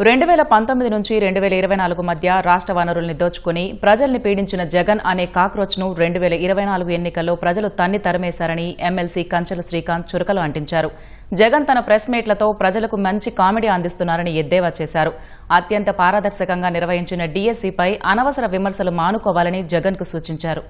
2019 నుంచి 2024 మధ్య రాష్ట్ర వనరుల్ని దోచుకుని ప్రజల్ని పీడించిన జగన్ అనే కాక్రోచ్ను 2024 ఎన్నికల్లో ప్రజలు తన్ని తరిమేశారని ఎమ్మెల్సీ కంచెల శ్రీకాంత్ చురకలు అంటించారు. జగన్ తన ప్రెస్ మీట్లతో ప్రజలకు మంచి కామెడీ అందిస్తున్నారని ఎద్దేవా చేశారు. అత్యంత పారదర్శకంగా నిర్వహించిన డీఎస్సీపై అనవసర విమర్శలు మానుకోవాలని జగన్కు సూచించారు.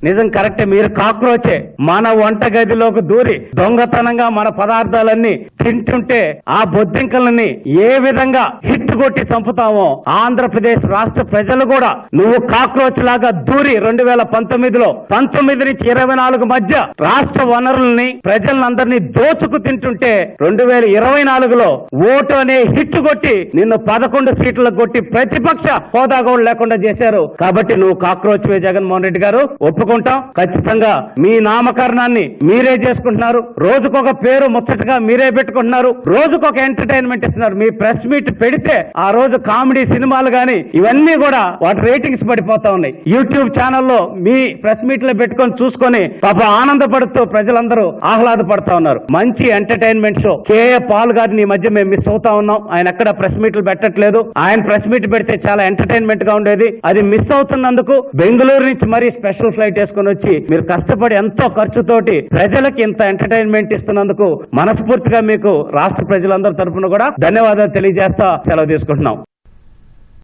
నిజం కరెక్టే, మీరు కాక్రోచే. మన వంట గదిలోకి దూరి దొంగతనంగా మన పదార్థాలన్నీ తింటుంటే ఆ బొద్దింకలని ఏ విధంగా హిట్ కొట్టి చంపుతామో ఆంధ్రప్రదేశ్ రాష్ట్ర ప్రజలు కూడా నువ్వు కాక్రోచ్ లాగా దూరి 2019లో 19 నుంచి 24 మధ్య రాష్ట్ర వనరుల్ని ప్రజలందరినీ దోచుకు తింటుంటే 2024లో ఓటు అనే హిట్ కొట్టి నిన్ను 11 సీట్లకు కొట్టి ప్రతిపక్ష హోదా కూడా లేకుండా చేశారు. కాబట్టి నువ్వు కాక్రోచ్ వే జగన్మోహన్ రెడ్డి గారు ఒప్పుకుంటాం. ఖచ్చితంగా మీ నామకరణాన్ని మీరే చేసుకుంటున్నారు. రోజుకొక పేరు ముచ్చటగా మీరే పెట్టుకుంటున్నారు. రోజుకొక ఎంటర్టైన్మెంట్ ఇస్తున్నారు. మీ ప్రెస్ మీట్ పెడితే ఆ రోజు కామెడీ సినిమాలు గాని ఇవన్నీ కూడా వాటి రేటింగ్స్ పడిపోతా ఉన్నాయి. యూట్యూబ్ ఛానల్లో మీ ప్రెస్ మీట్ లో పెట్టుకొని చూసుకొని పాప ఆనందపడుతూ ప్రజలందరూ ఆహ్లాదపడతా ఉన్నారు. మంచి ఎంటర్టైన్మెంట్ షో కేఏ పాల్ గారిని ఈ మధ్య మేము మిస్ అవుతా ఉన్నాం. ఆయన ఎక్కడ ప్రెస్ మీట్లు పెట్టట్లేదు. ఆయన ప్రెస్ మీట్ పెడితే చాలా ఎంటర్టైన్మెంట్ గా ఉండేది. అది మిస్ అవుతున్నందుకు బెంగళూరు నుంచి మరీ స్పెషల్ ఫ్లైట్ వేసుకుని వచ్చి మీరు కష్టపడి ఎంతో ఖర్చుతోటి ప్రజలకు ఇంత ఎంటర్టైన్మెంట్ ఇస్తున్నందుకు మనస్ఫూర్తిగా మీకు రాష్ట్ర ప్రజలందరి తరఫున కూడా ధన్యవాదాలు తెలియజేస్తా సెలవు తీసుకుంటున్నాం.